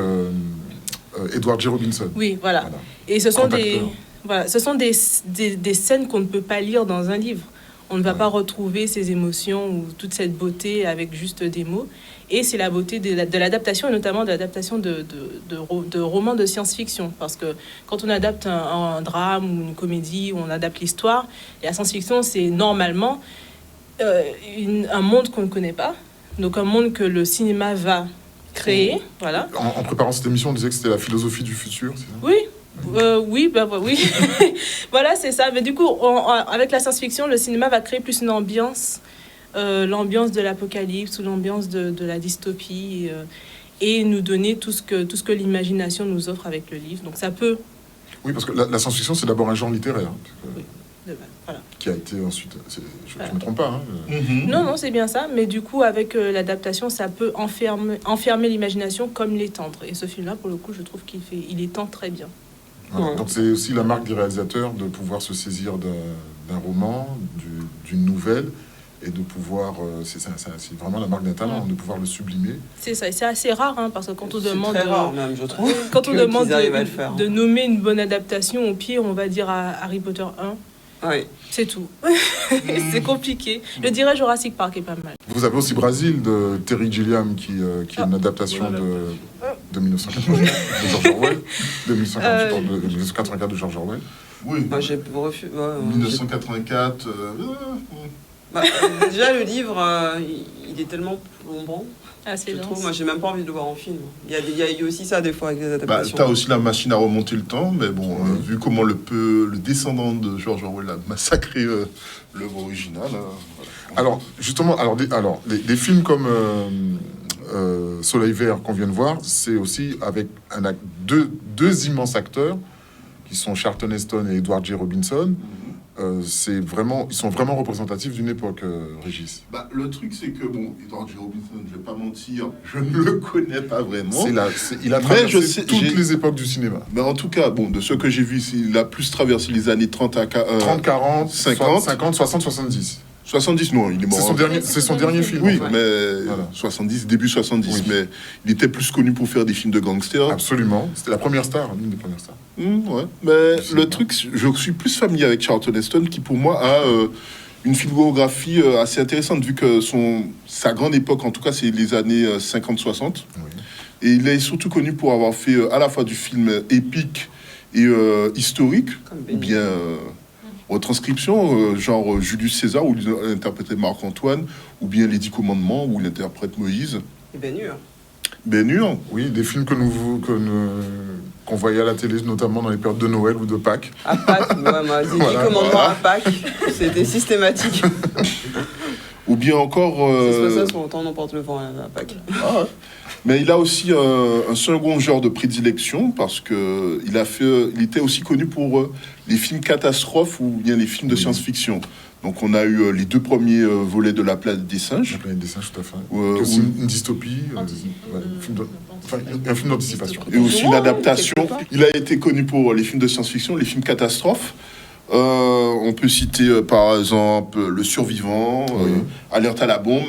Edward G. Robinson. Oui, voilà. Voilà. Et ce sont Grand des, acteur. voilà, ce sont des scènes qu'on ne peut pas lire dans un livre. On ne va pas retrouver ces émotions ou toute cette beauté avec juste des mots. Et c'est la beauté de l'adaptation, et notamment de l'adaptation de romans de science-fiction. Parce que quand on adapte un drame ou une comédie, où on adapte l'histoire, et la science-fiction, c'est normalement un monde qu'on ne connaît pas. Donc un monde que le cinéma va créer. Voilà. En préparant cette émission, on disait que c'était la philosophie du futur, c'est ça? Oui. Oui. Voilà, c'est ça. Mais du coup, avec la science-fiction, le cinéma va créer plus une ambiance, l'ambiance de l'apocalypse ou l'ambiance de la dystopie, et nous donner tout ce que l'imagination nous offre avec le livre. Donc ça peut... Oui, parce que la science-fiction, c'est d'abord un genre littéraire, hein, Oui, voilà. qui a été ensuite... Je ne me trompe pas. Hein, Non, c'est bien ça. Mais du coup, avec l'adaptation, ça peut enfermer l'imagination comme l'étendre. Et ce film-là, pour le coup, je trouve il étend très bien. Voilà. Ouais. Donc c'est aussi la marque des réalisateurs de pouvoir se saisir d'un roman, d'une nouvelle, et de pouvoir, c'est vraiment la marque d'un talent, de pouvoir le sublimer. C'est ça. Et c'est assez rare, hein, parce que quand on C'est demande... très rare, même, je trouve. Quand on qu'ils demande arrivent à le faire. de nommer une bonne adaptation, au pire, on va dire à Harry Potter 1. Oui. C'est tout. C'est compliqué. Je dirais Jurassic Park est pas mal. Vous avez aussi Brésil de Terry Gilliam, qui est une adaptation de 1984 de George Orwell, de 1984 de George Orwell. Oui. Moi, j'ai refusé. 1984. Déjà, le livre, il est tellement plombant. Assez Je dense. trouve, moi, j'ai même pas envie de le voir en film. Il y a eu aussi ça, des fois, avec les adaptations. T'as aussi la machine à remonter le temps, mais bon, vu comment le descendant de George Orwell a massacré l'œuvre originale. Voilà. Alors, justement, des films comme Soleil Vert qu'on vient de voir, c'est aussi avec deux immenses acteurs qui sont Charlton Heston et Edward G. Robinson. ils sont vraiment représentatifs d'une époque, Régis. Bah, le truc, c'est que, bon, Edward G. Robinson, je ne vais pas mentir, je ne le connais pas vraiment. Il a traversé toutes les époques du cinéma. Mais en tout cas, bon, de ce que j'ai vu, il a plus traversé les années 30 à 40, 50, 60, 70. 70, non, il est mort. C'est son dernier film. Oui, en fait. mais Voilà. 70, début 70, Oui. mais il était plus connu pour faire des films de gangsters. Absolument. C'était la première star, l'une des premières stars. Ouais. Mais le truc, je suis plus familier avec Charlton Heston, qui pour moi a une filmographie assez intéressante, vu que sa grande époque, en tout cas, c'est les années 50-60. Oui. Et il est surtout connu pour avoir fait à la fois du film épique et historique, ou bien retranscription, genre Julius César, où il interprétait Marc-Antoine, ou bien Les 10 Commandements, où il interprète Moïse. Et Ben-Hur. Ben-Hur. Oui, des films qu'on voyait à la télé, notamment dans les périodes de Noël ou de Pâques. À Pâques, moi, j'ai dit Voilà. commandement à Pâques. C'était systématique. Ou bien encore... C'est pas ça, son temps n'emporte le vent à Pâques. Ah ouais. Mais il a aussi un second genre de prédilection, parce que il était aussi connu pour les films catastrophes ou bien les films de science-fiction. Donc on a eu les 2 premiers volets de La planète des singes. La planète des singes, tout à fait. Ouais, aussi ou- une dystopie. Un film d'anticipation. Et aussi une Ouais, adaptation. quelque part. Il a été connu pour les films de science-fiction, les films catastrophes. On peut citer par exemple Le Survivant, Alerte à la bombe,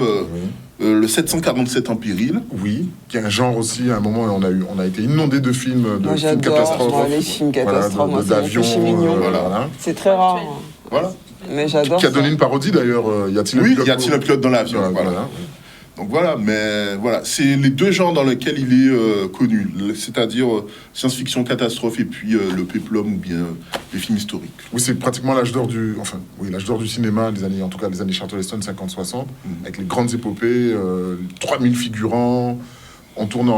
le 747 en péril. Oui, qui est un genre aussi. À un moment, on a été inondé de films de Moi, films j'adore catastrophes. les films catastrophes. Moi, c'est mon d'avions. péché mignon. Voilà. C'est très rare. Voilà. Mais j'adore. Qui a ça. donné une parodie d'ailleurs. Y a-t-il Oui, un pilote y a-t-il un pilote dans l'avion? Voilà. Voilà. Donc voilà, mais voilà, c'est les 2 genres dans lesquels il est connu, c'est-à-dire science-fiction catastrophe et puis le péplum ou bien les films historiques. Oui, c'est pratiquement l'âge d'or l'âge d'or du cinéma, en tout cas les années Charlton Heston 50-60, avec les grandes épopées, 3000 figurants. On tourne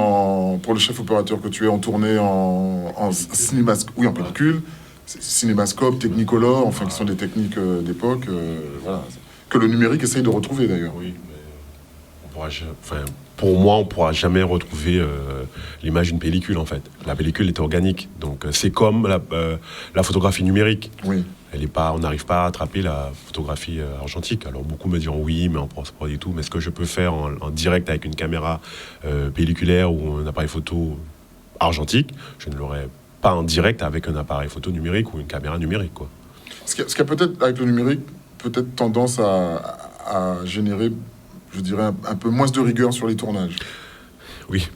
pour le chef opérateur que tu es, on tournait en cinémascope, en pellicule, cinémascope, technicolor, qui sont des techniques d'époque, voilà, que le numérique essaye de retrouver d'ailleurs. Oui, mais pour moi, on ne pourra jamais retrouver l'image d'une pellicule, en fait. La pellicule est organique. Donc, c'est comme la photographie numérique. Oui. On n'arrive pas à attraper la photographie argentique. Alors, beaucoup me diront oui, mais en post-prod et tout. Mais ce que je peux faire en direct avec une caméra pelliculaire ou un appareil photo argentique, je ne l'aurais pas en direct avec un appareil photo numérique ou une caméra numérique, quoi. Ce qui a peut-être, avec le numérique, peut-être tendance à générer, je dirais, un peu moins de rigueur sur les tournages. Oui,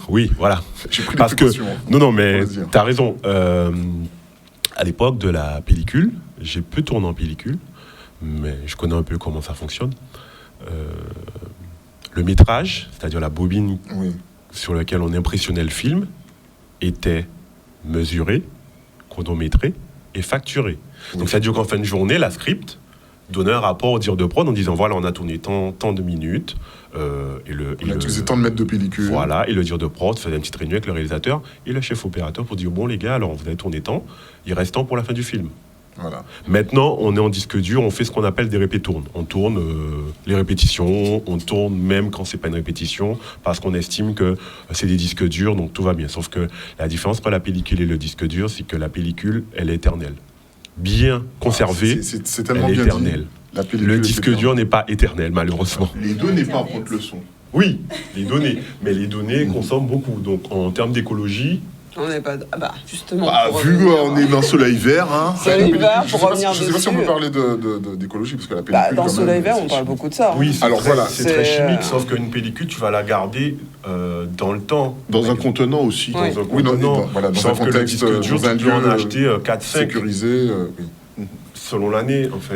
oui, voilà. J'ai pris des Parce que précautions, hein, non, mais faut le dire. t'as raison. À l'époque de la pellicule, j'ai peu tourné en pellicule, mais je connais un peu comment ça fonctionne. Le métrage, c'est-à-dire la bobine Oui. sur laquelle on impressionnait le film, était mesuré, chronométré et facturé. Oui. Donc, c'est-à-dire qu'en fin de journée, la script donnait un rapport au dire de prod en disant voilà, on a tourné tant de minutes. On a utilisé tant de mètres de pellicule. Voilà, et le dire de prod faisait une petite réunion avec le réalisateur et le chef opérateur pour dire bon, les gars, alors vous avez tourné tant, il reste tant pour la fin du film. Voilà. Maintenant, on est en disque dur, on fait ce qu'on appelle des répétournes. On tourne les répétitions, on tourne même quand c'est pas une répétition, parce qu'on estime que c'est des disques durs, donc tout va bien. Sauf que la différence entre la pellicule et le disque dur, c'est que la pellicule, elle est éternelle. Bien conservée, C'est tellement elle est bien éternelle. dit. La pellicule Le est disque éternelle. dur n'est pas éternel, malheureusement. Les deux n'est pas contre le son. Oui, les données, mais les données consomment beaucoup. Donc, en termes d'écologie, On n'est pas. Ah bah, justement. Bah, pour vu revenir, on est dans Soleil Vert, hein. Soleil vert, Je pour sais pas revenir si- je sais pas si on peut dessus. parler d'écologie, parce que la pellicule... Bah, dans quand Soleil même, vert, c'est on parle beaucoup de ça. oui, c'est Alors, très, voilà, c'est très c'est, chimique, sauf qu'une pellicule, tu vas la garder dans le temps. Dans un contenant aussi. Oui. Dans un Oui, contenant. voilà, dans Sauf un que le contexte, disque dur, dans un tu peux en lieu acheter 4-5 sécurisé. Oui. selon l'année. Enfin,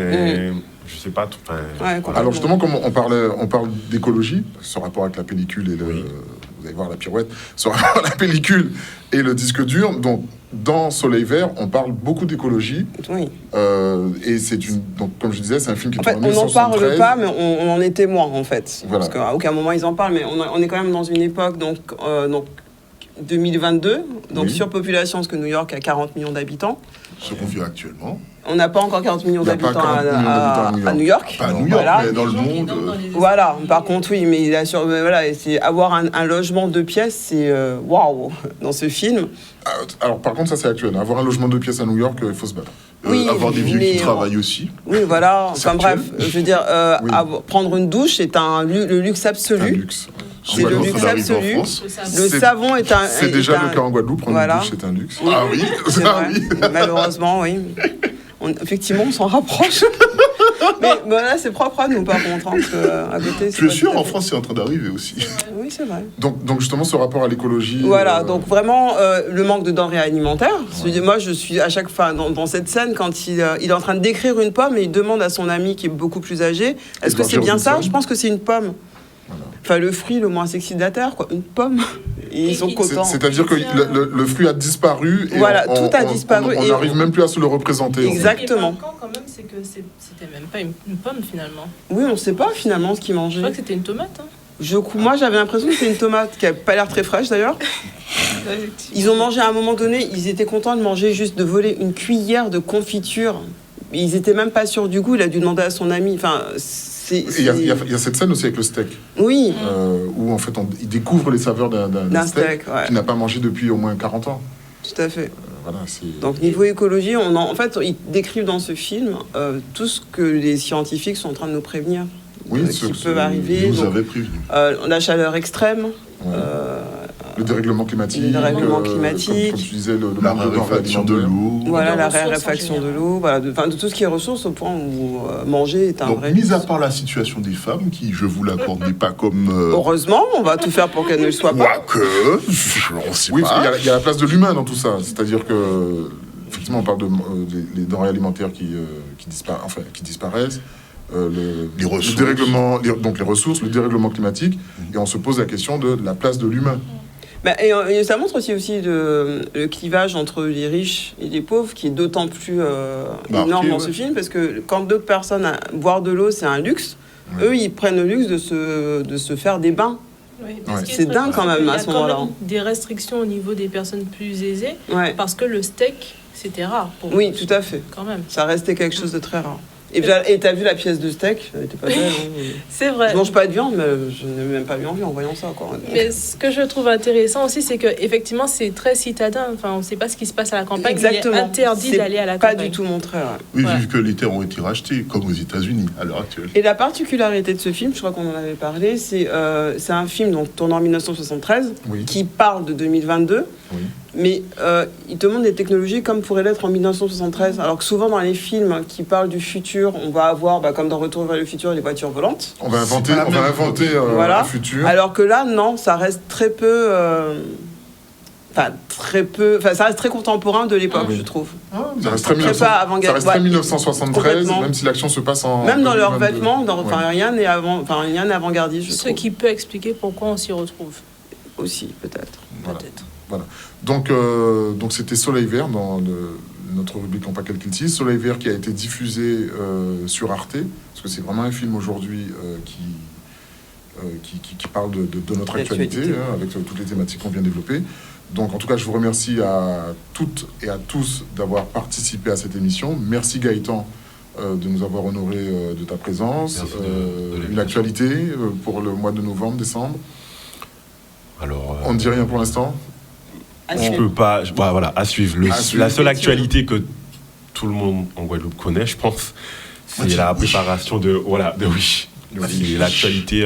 je sais pas. Ouais, complètement. Alors justement, comme on parle d'écologie, ce rapport avec la pellicule et vous allez voir la pirouette, ce rapport à la pellicule et le disque dur, donc dans Soleil Vert, on parle beaucoup d'écologie, Oui. et donc comme je disais, c'est un film qui est En fait, tourné on n'en parle 1973. pas, mais on en est témoin, en fait. Voilà. Parce qu'à aucun moment ils en parlent, mais on est quand même dans une époque, donc 2022, donc Oui. surpopulation, parce que New York a 40 millions d'habitants. Ce qu'on vit actuellement. On n'a pas encore 40 millions Il y a pas d'habitants 40 millions d'habitants à New York. Pas à New York, Voilà. mais dans le monde. Voilà, par contre, oui, mais il assure, mais voilà, et c'est avoir un logement 2 pièces, c'est waouh dans ce film. Alors, par contre, ça, c'est actuel. Avoir un logement 2 pièces à New York, il faut se battre. Oui, Avoir des vieux mais qui travaillent aussi. Oui, voilà. C'est Enfin bref, actuel. je veux dire, Oui. prendre une douche est le luxe C'est un absolu. luxe. C'est En le Guadeloupe, luxe d'arriver en absolu. France. Le C'est- savon est un. C'est est déjà un- le cas en Guadeloupe. Prendre Voilà. une douche, c'est un luxe. Oui. Ah oui, C'est ah vrai. oui. Malheureusement, oui. Effectivement, on s'en rapproche. Mais là, c'est propre à nous, par contre. Hein, parce que, à côté, Je suis pas sûr, tout à en fait- France, c'est en train d'arriver aussi. Oui, c'est vrai. Donc justement, ce rapport à l'écologie. Voilà, donc vraiment le manque de denrées alimentaires. Moi, je suis à chaque fois dans cette scène, quand il est en train de décrire une pomme et il demande à son ami qui est beaucoup plus âgé, est-ce que Edward c'est bien ça? Robinson. Je pense que c'est une pomme. Voilà. Enfin, le fruit le moins sexy de la terre, quoi. Une pomme. Et ils sont contents. C'est-à-dire que le fruit a disparu. Et Voilà, tout a disparu On et n'arrive même plus à se le représenter. en fait. Exactement. Ce qui est marquant, quand même, c'est que c'était même pas une pomme finalement. Oui, on ne sait pas finalement ce qu'ils Je mangeaient. crois que c'était une tomate. Hein. Moi, j'avais l'impression que c'était une tomate qui n'a pas l'air très fraîche d'ailleurs. Ils ont mangé à un moment donné, ils étaient contents de manger, juste de voler une cuillère de confiture. Ils étaient même pas sûrs du goût. Il a dû demander à son ami. Enfin, Et il y a cette scène aussi avec le steak, Oui, où en fait il découvre les saveurs d'un steak ouais. qu'il n'a pas mangé depuis au moins 40 ans. Tout à fait. Voilà, c'est... Donc niveau écologie, en fait, ils décrivent dans ce film tout ce que les scientifiques sont en train de nous prévenir. Oui, qui peuvent arriver. Vous Donc, avez prévenu. la chaleur extrême, Ouais. Le dérèglement climatique. Le dérèglement climatique. Comme tu disais, le La manque de denrées raréfaction de alimentaires. l'eau. voilà, de la ressources en raréfaction de général. l'eau, voilà, de tout ce qui est ressources au point où manger est un Donc, vrai. mis à part la situation des femmes, qui, je vous l'accorde, n'est pas comme. Heureusement, on va tout faire pour qu'elle ne le soit pas. Quoique, on sait Oui, pas. parce qu'il y a la place de l'humain dans tout ça. C'est-à-dire que, effectivement, on parle des denrées alimentaires qui disparaissent, Les ressources. le dérèglement, donc les ressources, le dérèglement climatique, et on se pose la question de la place de l'humain. Bah, et ça montre aussi le clivage entre les riches et les pauvres qui est d'autant plus Marqué, énorme dans ouais. ce film parce que quand d'autres personnes boire de l'eau c'est un luxe, Ouais. eux ils prennent le luxe de se faire des bains. Oui, Ouais. ce qui est C'est très dingue quand cool, même, c'est à qu'il ce y a quand moment-là. même des restrictions au niveau des personnes plus aisées Ouais. parce que le steak c'était rare pour Oui, eux, tout à fait. quand même. Ça restait quelque chose de très rare. Et t'as vu la pièce de steak? Elle était pas belle. Hein. C'est vrai. Je mange pas de viande, mais je n'ai même pas eu envie en voyant ça. Quoi. Mais ce que je trouve intéressant aussi, c'est que effectivement, c'est très citadin. Enfin, on ne sait pas ce qui se passe à la campagne. Exactement. Il est interdit C'est d'aller à la Pas campagne. du tout montré. Ouais. Oui, Voilà. vu que les terres ont été rachetées, comme aux États-Unis, à l'heure actuelle. Et la particularité de ce film, je crois qu'on en avait parlé, c'est un film donc, tourné en 1973 Oui. qui parle de 2022, Oui. mais il te montre des technologies comme pourrait l'être en 1973. Alors que souvent dans les films qui parlent du futur, on va avoir, comme dans Retour vers le futur, les voitures volantes. On va inventer, C'est pas la même Voilà. le futur. Alors que là, non, ça reste très peu... ça reste très contemporain de l'époque, Oui. je trouve. Ça reste très, Très 1900 pas avant-garde. ça reste très Ouais. 1973, Complètement. même si l'action se passe en. Même dans leurs 2022. vêtements, Ouais. rien n'est avant-gardiste, je Ce trouve. qui peut expliquer pourquoi on s'y retrouve. Aussi, peut-être. Voilà. Peut-être. Donc c'était Soleil Vert dans notre rubrique En pas quel qu'il tisse. Soleil Vert qui a été diffusé sur Arte, parce que c'est vraiment un film aujourd'hui qui parle de notre actualité, L'actualité. avec toutes les thématiques qu'on vient de développer. Donc en tout cas, je vous remercie à toutes et à tous d'avoir participé à cette émission. Merci Gaëtan de nous avoir honoré de ta présence. Merci de Une l'invitation. actualité pour le mois de novembre, décembre. Alors, On ne dit rien pour l'instant. je peux pas. Voilà, à suivre. À suivre. La seule actualité que tout le monde en Guadeloupe connaît, je pense, c'est la préparation de Wish. C'est l'actualité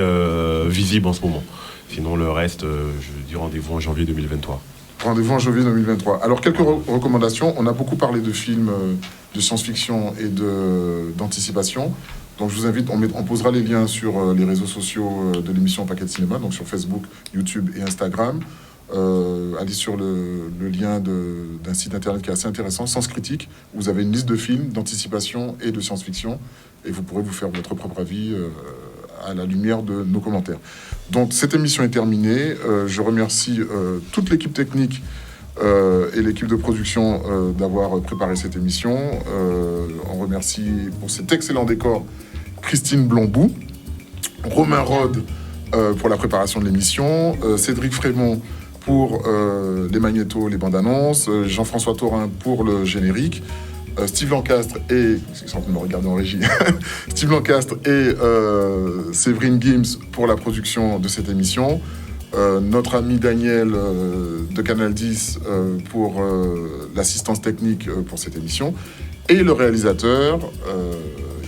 visible en ce moment. Sinon, le reste, je dis rendez-vous en janvier 2023. Rendez-vous en janvier 2023. Alors, quelques recommandations. On a beaucoup parlé de films de science-fiction et d'anticipation. Donc, je vous invite, on posera les liens sur les réseaux sociaux de l'émission Paquet de Cinéma, donc sur Facebook, YouTube et Instagram. Allez sur le lien d'un site internet qui est assez intéressant, Sens Critique. Vous avez une liste de films d'anticipation et de science-fiction et vous pourrez vous faire votre propre avis à la lumière de nos commentaires. Donc cette émission est terminée. Je remercie toute l'équipe technique et l'équipe de production d'avoir préparé cette émission. On remercie pour cet excellent décor Christine Blombou, Romain Rode pour la préparation de l'émission, Cédric Frémont pour les magnétos, les bandes annonces, Jean-François Taurin pour le générique. Steve Lancastre et... Ils sont en train de me regarder en régie. Steve Lancastre et Séverine Gims pour la production de cette émission. Notre ami Daniel de Canal 10 pour l'assistance technique pour cette émission. Et le réalisateur,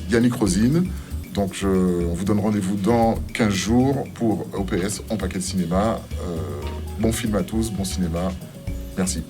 Yannick Rosine. Donc on vous donne rendez-vous dans 15 jours pour OPS, En Paquet de Cinéma. Bon film à tous, bon cinéma. Merci.